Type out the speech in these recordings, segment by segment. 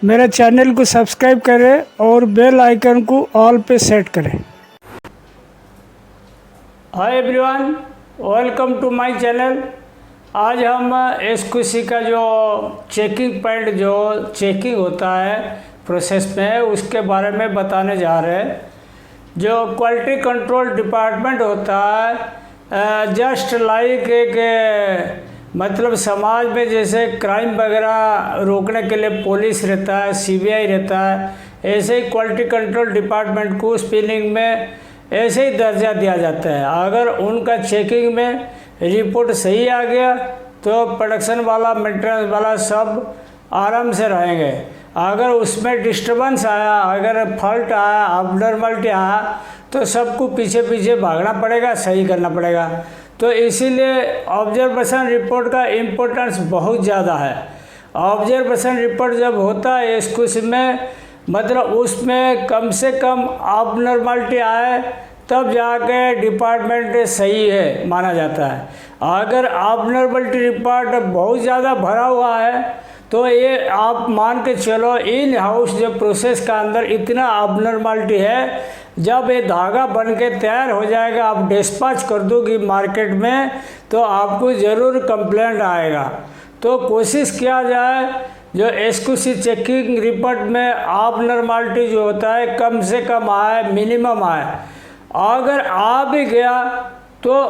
मेरे चैनल को सब्सक्राइब करें और बेल आइकन को ऑल पे सेट करें। Hi everyone, welcome to my channel. आज हम एसक्यूसी का जो चेकिंग पॉइंट जो चेकिंग होता है प्रोसेस में, उसके बारे में बताने जा रहे हैं। जो क्वालिटी कंट्रोल डिपार्टमेंट होता है, जस्ट लाइक एक मतलब समाज में जैसे क्राइम वगैरह रोकने के लिए पुलिस रहता है, सीबीआई रहता है, ऐसे ही क्वालिटी कंट्रोल डिपार्टमेंट को स्पिनिंग में ऐसे ही दर्जा दिया जाता है। अगर उनका चेकिंग में रिपोर्ट सही आ गया तो प्रोडक्शन वाला, मेंटेनेंस वाला सब आराम से रहेंगे। अगर उसमें डिस्टर्बेंस आया, अगर फॉल्ट आया, अबनॉर्मलिटी आया, तो सबको पीछे पीछे भागना पड़ेगा, सही करना पड़ेगा। तो इसीलिए ऑब्जर्वेशन रिपोर्ट का इम्पोर्टेंस बहुत ज़्यादा है। ऑब्जर्वेशन रिपोर्ट जब होता है एसक्यूसी में, मतलब उसमें कम से कम अबनॉर्मलिटी आए तब जाके डिपार्टमेंट सही है माना जाता है। अगर अबनॉर्मलिटी रिपोर्ट बहुत ज़्यादा भरा हुआ है तो ये आप मान के चलो इन हाउस जो प्रोसेस का अंदर इतना अबनॉर्मलिटी है, जब ये धागा बन के तैयार हो जाएगा, आप डिस्पैच कर दोगी मार्केट में, तो आपको ज़रूर कंप्लेंट आएगा। तो कोशिश किया जाए जो एसक्यूसी चेकिंग रिपोर्ट में अबनॉर्मलिटी जो होता है कम से कम आए, मिनिमम आए। अगर आ भी गया तो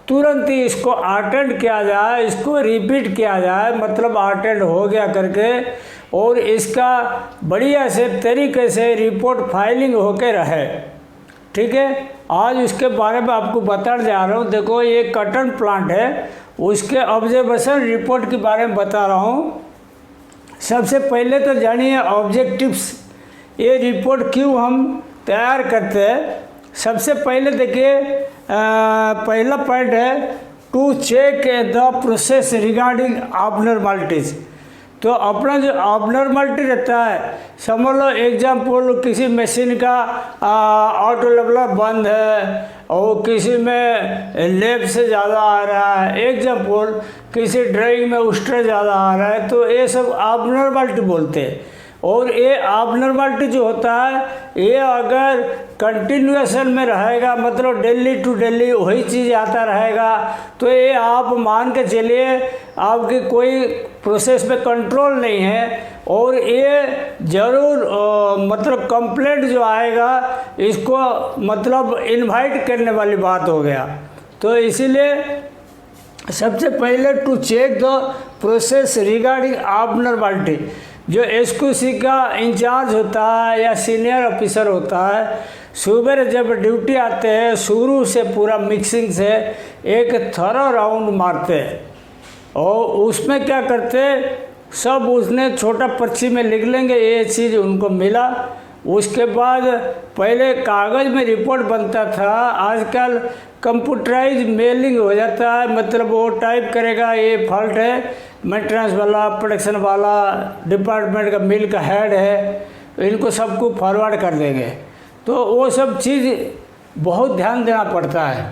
तुरंत ही इसको अटेंड किया जाए, इसको रिपीट किया जाए, मतलब अटेंड हो गया करके, और इसका बढ़िया से तरीके से रिपोर्ट फाइलिंग होके रहे। ठीक है, आज उसके बारे में आपको बताने जा रहा हूँ। देखो, ये कॉटन प्लांट है, उसके ऑब्जर्वेशन रिपोर्ट के बारे में बता रहा हूँ। सबसे पहले तो जानिए ऑब्जेक्टिव्स, ये रिपोर्ट क्यों हम तैयार करते हैं। सबसे पहले देखिए, पहला पॉइंट है to check the process regarding abnormalities. तो अपना जो अबनॉर्मलिटी रहता है, समझ लो एग्जाम्पल किसी मशीन का ऑटो लेवलर बंद है और किसी में लेब से ज़्यादा आ रहा है, एग्जाम्पल किसी ड्राइंग में उस्टर ज़्यादा आ रहा है, तो ये सब अबनॉर्मलिटी बोलते हैं। और ये अबनॉर्मलिटी जो होता है, ये अगर कंटिन्यूएशन में रहेगा, मतलब डेली टू डेली वही चीज़ आता रहेगा, तो ये आप मान के चलिए आपकी कोई प्रोसेस में कंट्रोल नहीं है, और ये ज़रूर मतलब कंप्लेंट जो आएगा इसको मतलब इनवाइट करने वाली बात हो गया। तो इसीलिए सबसे पहले to check the process regarding abnormality, जो एसक्यूसी का इंचार्ज होता है या सीनियर ऑफिसर होता है, सुबह जब ड्यूटी आते हैं शुरू से पूरा मिक्सिंग से एक थरो राउंड मारते हैं, और उसमें क्या करते सब उसने छोटा पर्ची में लिख लेंगे ये चीज़ उनको मिला। उसके बाद पहले कागज़ में रिपोर्ट बनता था, आजकल कंप्यूटराइज मेलिंग हो जाता है, मतलब वो टाइप करेगा ये फॉल्ट है, मेंटेनेंस वाला, प्रोडक्शन वाला, डिपार्टमेंट का मिल का हेड है, इनको सबको फॉरवर्ड कर देंगे। तो वो सब चीज़ बहुत ध्यान देना पड़ता है।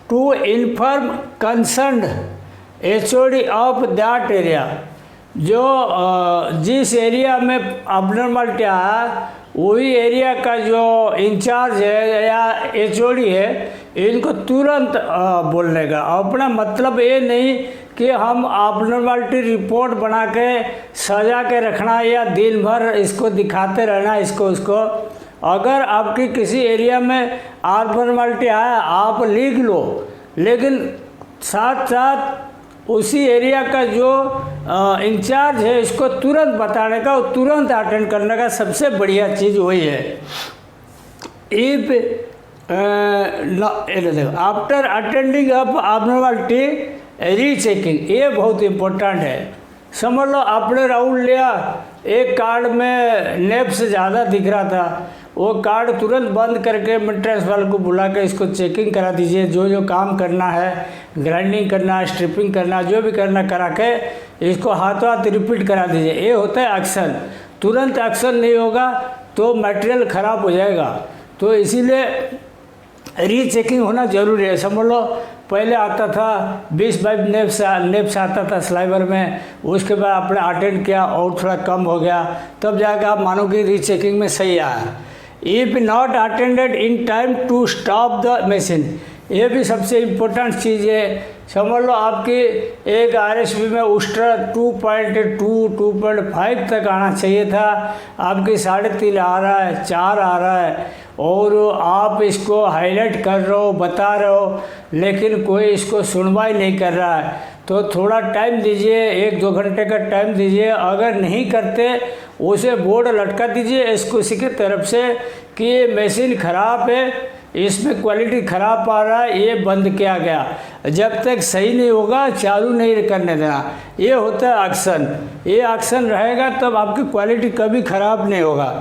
To inform concerned HOD of that area, जो जिस एरिया में अबनॉर्मलिटी आया वही एरिया का जो इंचार्ज है या एचओडी है, इनको तुरंत बोलने का। अपना मतलब ये नहीं कि हम अबनॉर्मलिटी रिपोर्ट बना के सजा के रखना या दिन भर इसको दिखाते रहना इसको उसको। अगर आपकी किसी एरिया में अबनॉर्मलिटी आया आप लिख लो, लेकिन साथ साथ उसी एरिया का जो इंचार्ज है इसको तुरंत बताने का और तुरंत अटेंड करने का सबसे बढ़िया चीज़ वही है। If after attending up abnormality rechecking, ये बहुत इम्पोर्टेंट है। समझ लो आपने राउंड लिया, एक कार्ड में नेब से ज़्यादा दिख रहा था, वो कार्ड तुरंत बंद करके मेंटेनेंस वाले को बुला के इसको चेकिंग करा दीजिए। जो जो काम करना है, ग्राइंडिंग करना, स्ट्रिपिंग करना, जो भी करना करा के इसको हाथों हाथ रिपीट करा दीजिए। ये होता है एक्शन। तुरंत एक्शन नहीं होगा तो मटेरियल ख़राब हो जाएगा। तो इसीलिए रीचेकिंग होना जरूरी है। समझ लो पहले आता था 20 नेप्स आता था स्लाइवर में, उसके बाद आपने अटेंड किया और थोड़ा कम हो गया, तब जाकर आप मानोगे रीचेकिंग में सही आया। If not attended in time to stop the machine, ये भी सबसे इम्पोर्टेंट चीज़ है। समझ लो आपकी एक RSB में उस्ट्रा 2.2 2.5 तक आना चाहिए था, आपकी 3.5 आ रहा है, 4 आ रहा है, और आप इसको हाईलाइट कर रहे हो, बता रहे हो, लेकिन कोई इसको सुनवाई नहीं कर रहा है। तो थोड़ा टाइम दीजिए, 1-2 घंटे का टाइम दीजिए। अगर नहीं करते उसे बोर्ड लटका दीजिए SQC की तरफ से कि ये मशीन ख़राब है, इसमें क्वालिटी ख़राब आ रहा है, ये बंद किया गया। जब तक सही नहीं होगा चालू नहीं करने देना। ये होता है एक्शन। ये एक्शन रहेगा तब आपकी क्वालिटी कभी ख़राब नहीं होगा।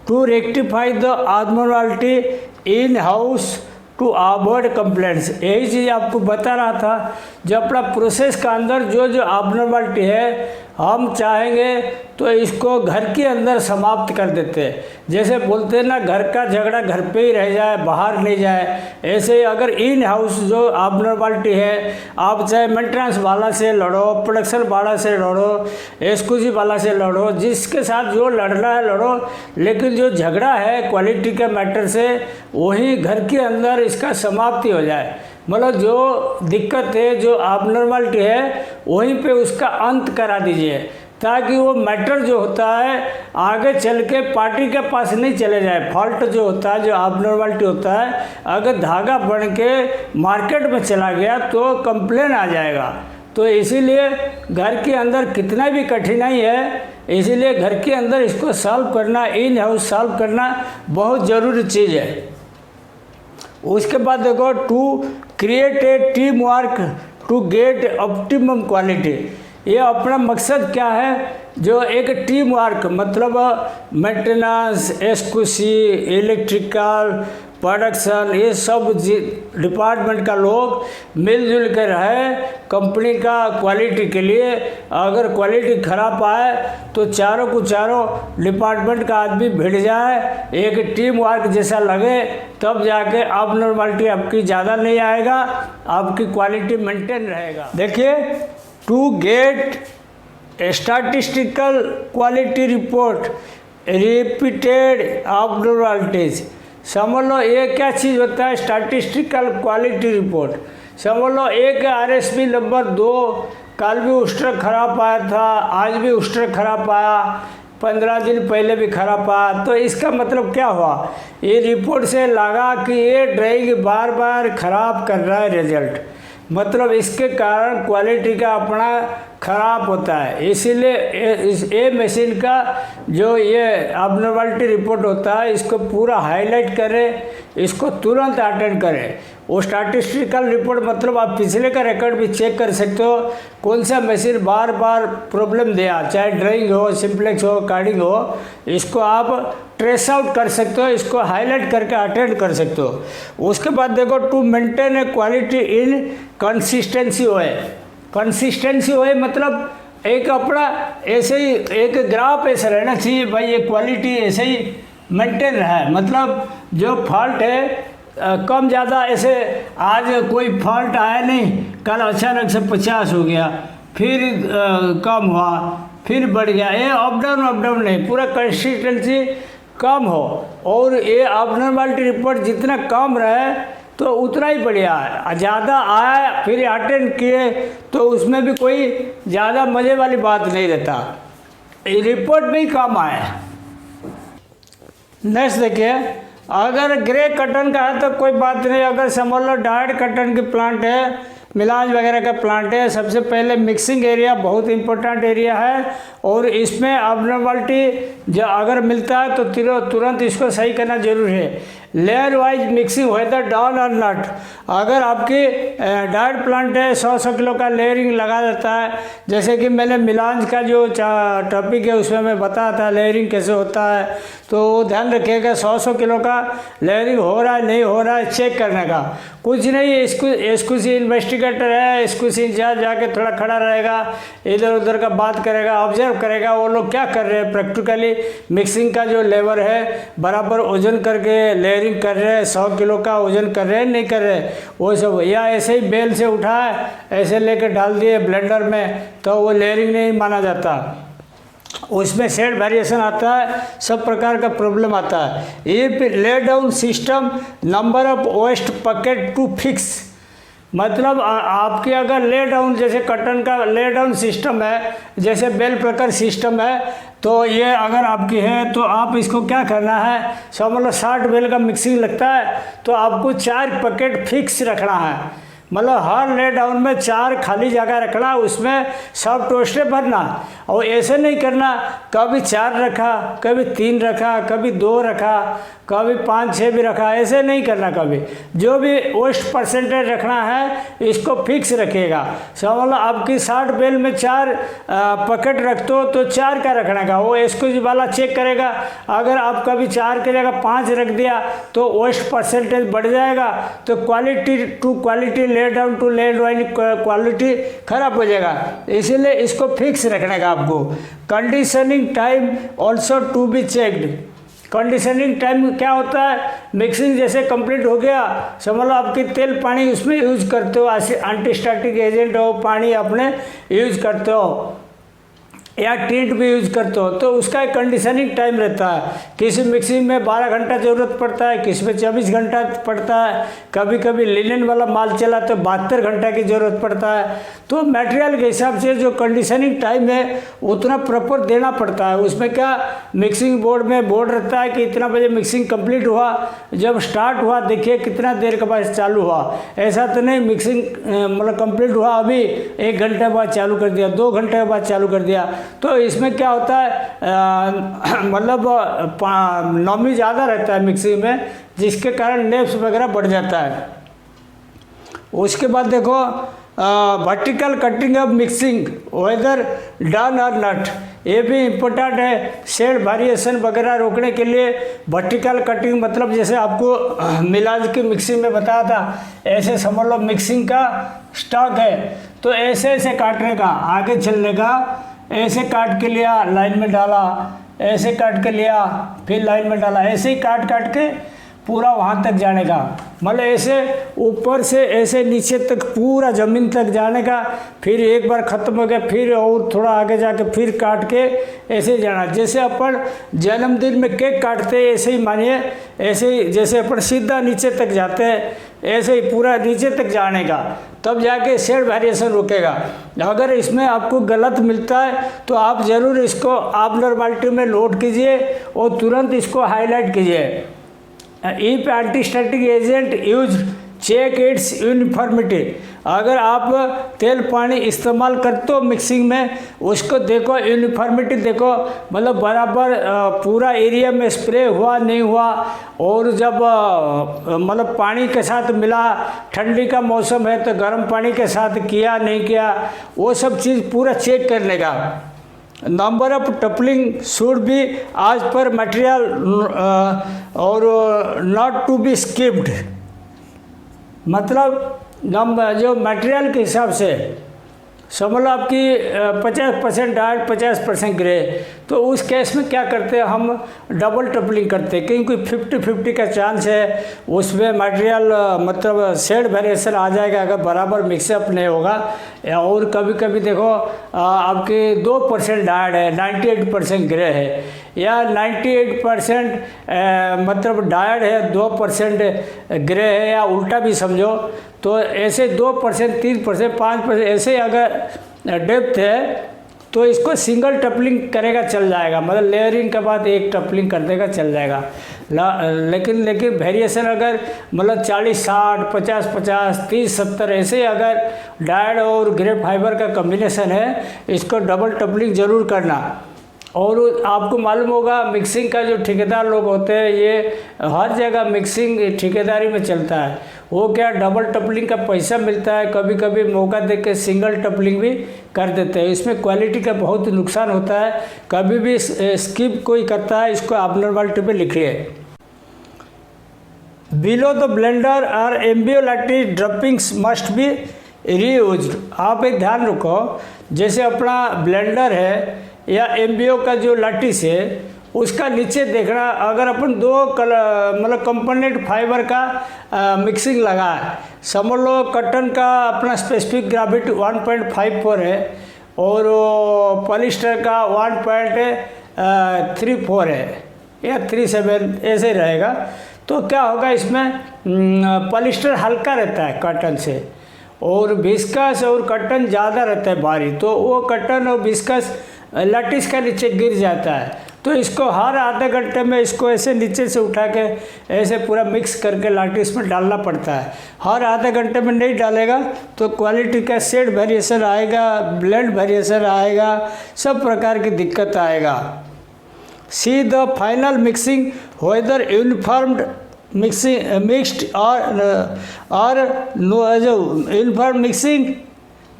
To rectify the abnormality in house to avoid complaints, यही चीज़ आपको बता रहा था। जो अपना प्रोसेस का अंदर जो abnormality है, हम चाहेंगे तो इसको घर के अंदर समाप्त कर देते हैं। जैसे बोलते हैं ना, घर का झगड़ा घर पे ही रह जाए, बाहर नहीं जाए। ऐसे ही अगर इन हाउस जो abnormality है, आप चाहे मेंटेनेंस वाला से लड़ो, प्रोडक्शन वाला से लड़ो, SQC वाला से लड़ो, जिसके साथ जो लड़ना है लड़ो, लेकिन जो झगड़ा है क्वालिटी के मैटर से, वही घर के अंदर इसका समाप्ति हो जाए। मतलब जो दिक्कत है, जो abnormality है, वहीं पे उसका अंत करा दीजिए, ताकि वो मैटर जो होता है आगे चल के पार्टी के पास नहीं चले जाए। फॉल्ट जो होता है, जो abnormality होता है, अगर धागा बन के मार्केट में चला गया तो कंप्लेन आ जाएगा। तो इसीलिए घर के अंदर कितना भी कठिनाई है, इसीलिए घर के अंदर इसको सॉल्व करना, इन हाउस सॉल्व करना बहुत ज़रूरी चीज़ है। उसके बाद देखो, to create a team work to get optimum quality. ये अपना मकसद क्या है, जो एक टीम वर्क, मतलब मेंटेनेंस, SQC, इलेक्ट्रिकल, प्रोडक्शन, ये सब डिपार्टमेंट का लोग मिलजुल कर रहे कंपनी का क्वालिटी के लिए। अगर क्वालिटी ख़राब आए तो चारों को चारों डिपार्टमेंट का आदमी भिड़ जाए, एक टीम वर्क जैसा लगे, तब जाके abnormality आपकी ज़्यादा नहीं आएगा, आपकी क्वालिटी मेंटेन रहेगा। देखिए, to get statistical quality report repeated abnormalities। समझ लो ये क्या चीज़ होता है, स्टैटिस्टिकल क्वालिटी रिपोर्ट। समझ लो एक RSB नंबर 2, कल भी उस्ट्रा खराब आया था, आज भी उस्ट्रा खराब आया, 15 दिन पहले भी खराब आया। तो इसका मतलब क्या हुआ, ये रिपोर्ट से लगा कि ये ड्राइंग बार बार खराब कर रहा है रिजल्ट, मतलब इसके कारण क्वालिटी का अपना ख़राब होता है। इसीलिए ये मशीन का जो ये abnormality रिपोर्ट होता है, इसको पूरा हाईलाइट करें, इसको तुरंत अटेंड करें। वो स्टैटिस्टिकल रिपोर्ट मतलब आप पिछले का रिकॉर्ड भी चेक कर सकते हो, कौन सा मशीन बार बार प्रॉब्लम दिया, चाहे ड्राइंग हो, सिंप्लेक्स हो, कार्डिंग हो, इसको आप ट्रेस आउट कर सकते हो, इसको हाईलाइट करके अटेंड कर सकते हो। उसके बाद देखो, to maintain a quality in consistency होए। कंसिस्टेंसी होए मतलब एक अपना ऐसे ही एक ग्राफ ऐसा रहना चाहिए भाई, ये क्वालिटी ऐसे ही मेंटेन रहा है। मतलब जो फॉल्ट है कम ज़्यादा, ऐसे आज कोई फॉल्ट आया नहीं, कल अचानक से 50 हो गया, फिर कम हुआ, फिर बढ़ गया, ये अप डाउन नहीं, पूरा कंसिस्टेंसी कम हो। और ये abnormality रिपोर्ट जितना कम रहे तो उतना ही बढ़िया है। ज़्यादा आया फिर अटेंड किए तो उसमें भी कोई ज़्यादा मज़े वाली बात नहीं रहता, रिपोर्ट में ही कम आया। नेक्स्ट देखिए, अगर ग्रे कटन का है तो कोई बात नहीं। अगर समझ लो डायड कटन की प्लांट है, मिलाज वगैरह का प्लांट है, सबसे पहले मिक्सिंग एरिया बहुत इंपॉर्टेंट एरिया है, और इसमें abnormality जो अगर मिलता है तो तुरंत इसको सही करना जरूरी है। Layer wise mixing whether down और नट, अगर आपकी डायड प्लांट है 100 किलो का लेयरिंग लगा देता है, जैसे कि मैंने मिलांज का जो टॉपिक है उसमें मैं बताया था लेयरिंग कैसे होता है, तो ध्यान रखिएगा 100 किलो का लेयरिंग हो रहा है नहीं हो रहा है चेक करने का। कुछ नहीं, SQC इन्वेस्टिगेटर है, SQC इंचार्ज जाके थोड़ा खड़ा रहेगा, इधर उधर का बात करेगा, ऑब्जर्व करेगा वो लोग क्या कर रहे हैं प्रैक्टिकली। मिक्सिंग का जो लेवर है बराबर वजन करके, लेयरिंग कर रहे हैं, 100 किलो का वजन कर रहे हैं नहीं कर रहे, वो सब, या ऐसे ही बेल से उठाए ऐसे लेकर डाल दिए ब्लेंडर में, तो वो लेयरिंग नहीं माना जाता, उसमें शेड वेरिएशन आता है, सब प्रकार का प्रॉब्लम आता है। ये lay down system number of waste packet to fix, मतलब आपके अगर ले डाउन, जैसे कटन का ले डाउन सिस्टम है, जैसे बेल प्रकार सिस्टम है, तो ये अगर आपकी है तो आप इसको क्या करना है, सब मतलब 60 बेल का मिक्सिंग लगता है, तो आपको 4 पकेट फिक्स रखना है, मतलब हर ले डाउन में 4 खाली जगह रखना, उसमें सब टोस्टे भरना, और ऐसे नहीं करना कभी 4 रखा, कभी 3 रखा, कभी 2 रखा, कभी 5-6 भी रखा, ऐसे नहीं करना कभी। जो भी वेस्ट परसेंटेज रखना है इसको फिक्स रखिएगा। सब मतलब आपकी 60 बेल में 4 पकेट रखते हो तो 4 का रखने का, वो एक्सक्यूज वाला चेक करेगा। अगर आप कभी 4 की जगह 5 रख दिया तो वेस्ट परसेंटेज बढ़ जाएगा, तो quality to quality, lay down to lay down quality खराब हो जाएगा, इसीलिए इसको फिक्स रखने का आपको। Conditioning time also to be checked. Conditioning time क्या होता है, मिक्सिंग जैसे कंप्लीट हो गया, समझ लो आपकी तेल पानी उसमें यूज करते हो, एंटीस्टैटिक एजेंट हो, पानी अपने यूज करते हो, या ट्रीट भी यूज करते हो, तो उसका एक कंडीशनिंग टाइम रहता है। किसी मिक्सिंग में 12 घंटा ज़रूरत पड़ता है, किसी में 24 घंटा पड़ता है, कभी कभी लिनन वाला माल चला तो 72 घंटा की ज़रूरत पड़ता है। तो मटेरियल के हिसाब से जो कंडीशनिंग टाइम है उतना प्रॉपर देना पड़ता है। उसमें क्या, मिक्सिंग बोर्ड में बोर्ड रहता है कि इतना बजे मिक्सिंग कंप्लीट हुआ, जब स्टार्ट हुआ देखिए कितना देर के बाद चालू हुआ, ऐसा तो नहीं मिक्सिंग मतलब कंप्लीट हुआ अभी 1 घंटे बाद चालू कर दिया, 2 घंटे के बाद चालू कर दिया, तो इसमें क्या होता है मतलब नमी ज़्यादा रहता है मिक्सिंग में, जिसके कारण नेप्स वगैरह बढ़ जाता है। उसके बाद देखो vertical cutting of mixing whether done और नट, ये भी इम्पोर्टेंट है। शेड वेरिएशन वगैरह रोकने के लिए वर्टिकल कटिंग, मतलब जैसे आपको मिलाज की मिक्सिंग में बताया था, ऐसे समझ लो मिक्सिंग का स्टॉक है तो ऐसे ऐसे काटने का, आगे चलने का, ऐसे काट के लिया लाइन में डाला, ऐसे काट के लिया फिर लाइन में डाला, ऐसे ही काट काट के पूरा वहाँ तक जाने का, मतलब ऐसे ऊपर से ऐसे नीचे तक पूरा ज़मीन तक जाने का, फिर एक बार ख़त्म हो गया फिर और थोड़ा आगे जाके फिर काट के ऐसे जाना। जैसे अपन जन्मदिन में केक काटते हैं ऐसे ही मानिए, ऐसे ही जैसे अपन सीधा नीचे तक जाते हैं ऐसे ही पूरा नीचे तक जाने का, तब जाके शेड वेरिएशन रुकेगा। अगर इसमें आपको गलत मिलता है तो आप ज़रूर इसको एबनॉर्मलिटी में नोट कीजिए और तुरंत इसको हाईलाइट कीजिए। If antistatic agent use check its uniformity, अगर आप तेल पानी इस्तेमाल करते हो मिक्सिंग में, उसको देखो यूनिफॉर्मिटी देखो, मतलब बराबर पूरा एरिया में स्प्रे हुआ नहीं हुआ, और जब मतलब पानी के साथ मिला, ठंडी का मौसम है तो गर्म पानी के साथ किया नहीं किया, वो सब चीज़ पूरा चेक करने का। नंबर ऑफ टपलिंग शुड बी आज पर मटेरियल और नॉट टू बी स्किप्ड, मतलब जो मटेरियल के हिसाब से समझ लो आपकी 50% डार्क 50% ग्रे, तो उस केस में क्या करते हैं हम डबल टपलिंग करते हैं, क्योंकि 50-50 का चांस है उसमें मटेरियल मतलब शेड वेरिएशन आ जाएगा अगर बराबर मिक्सअप नहीं होगा। और कभी कभी देखो आपके 2% डार्क है, 98% ग्रे है, या 98% मतलब डायड है, 2% ग्रे है, या उल्टा भी समझो, तो ऐसे 2%, 3%, 5% ऐसे अगर डेप्थ है तो इसको सिंगल टपलिंग करेगा चल जाएगा, मतलब लेयरिंग के बाद एक टपलिंग कर देगा चल जाएगा। लेकिन वेरिएशन अगर मतलब 40-60, 50-50, 30-70 ऐसे अगर डायड और ग्रे फाइबर का कम्बिनेशन है, इसको डबल टपलिंग ज़रूर करना। और आपको मालूम होगा मिक्सिंग का जो ठेकेदार लोग होते हैं, ये हर जगह मिक्सिंग ठेकेदारी में चलता है, वो क्या डबल टपलिंग का पैसा मिलता है, कभी कभी मौका देख के सिंगल टपलिंग भी कर देते हैं। इसमें क्वालिटी का बहुत नुकसान होता है, कभी भी स्किप कोई करता है इसको एबनॉर्मलिटी पे लिखिए। बिलो द ब्लेंडर और एम्बियोलैटिस ड्रॉपिंग्स मस्ट बी रीयूज्ड। आप एक ध्यान रखो, जैसे अपना ब्लेंडर है या एम्बियो का जो लैटिस है उसका नीचे देखना। अगर अपन दो कलर मतलब कंपोनेंट फाइबर का मिक्सिंग लगा है, समझ लो कॉटन का अपना स्पेसिफिक ग्रेविटी 1.54 है और पॉलिस्टर का 1.34 है या 37 ऐसे रहेगा। तो क्या होगा, इसमें पॉलिस्टर हल्का रहता है कॉटन से और विस्कस और कॉटन ज़्यादा रहता है भारी, तो वो कॉटन और विस्कस लैटिस का नीचे गिर जाता है। तो इसको हर आधे घंटे में इसको ऐसे नीचे से उठा के ऐसे पूरा मिक्स करके लैटिस में डालना पड़ता है। हर आधे घंटे में नहीं डालेगा तो क्वालिटी का शेड वेरिएशन आएगा, ब्लेंड वेरिएशन आएगा, सब प्रकार की दिक्कत आएगा। See the final mixing whether uniformed mixing mixed और नो जो uniform mixing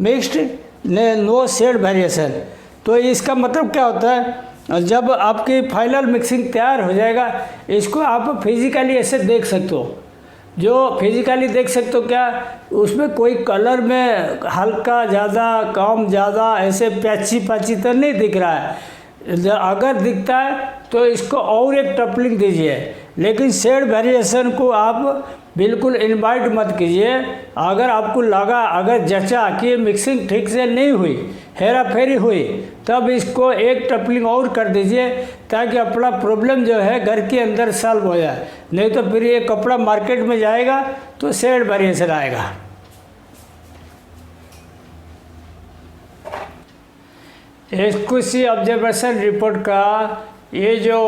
mixed no shade variation. तो इसका मतलब क्या होता है, जब आपकी फाइनल मिक्सिंग तैयार हो जाएगा, इसको आप फिजिकली ऐसे देख सकते हो। जो फिजिकली देख सकते हो क्या, उसमें कोई कलर में हल्का ज़्यादा कम ज़्यादा ऐसे पैची पैची तो नहीं दिख रहा है। अगर दिखता है तो इसको और एक टपलिंग दीजिए, लेकिन शेड वेरिएशन को आप बिल्कुल इनवाइट मत कीजिए। अगर आपको लगा, अगर जचा कि मिक्सिंग ठीक से नहीं हुई, हेरा फेरी हुई, तब इसको एक टपलिंग और कर दीजिए ताकि अपना प्रॉब्लम जो है घर के अंदर सॉल्व हो जाए। नहीं तो फिर ये कपड़ा मार्केट में जाएगा तो शेड वेरिएशन आएगा। SQC ऑब्जर्वेशन रिपोर्ट का ये जो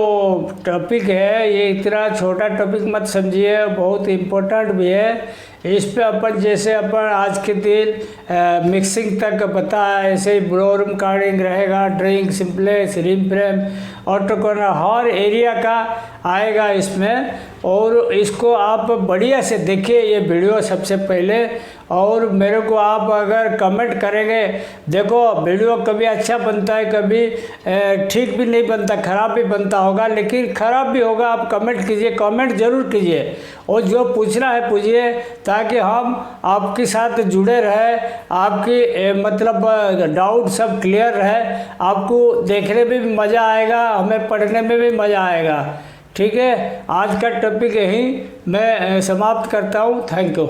टॉपिक है, ये इतना छोटा टॉपिक मत समझिए, बहुत इम्पोर्टेंट भी है। इस पे अपन जैसे अपन आज के दिन मिक्सिंग तक पता है, ऐसे ही ब्लोरूम कार्डिंग रहेगा, ड्रिंक simplex ring frame auto coner हर एरिया का आएगा इसमें। और इसको आप बढ़िया से देखिए ये वीडियो सबसे पहले, और मेरे को आप अगर कमेंट करेंगे, देखो वीडियो कभी अच्छा बनता है, कभी ठीक भी नहीं बनता, ख़राब भी बनता होगा, लेकिन ख़राब भी होगा। आप कमेंट कीजिए, कमेंट ज़रूर कीजिए, और जो पूछना है पूछिए ताकि हम आपके साथ जुड़े रहे, आपकी मतलब डाउट सब क्लियर रहे, आपको देखने में भी मज़ा आएगा, हमें पढ़ने में भी मज़ा आएगा। ठीक है, आज का टॉपिक यहीं मैं समाप्त करता हूँ। Thank you.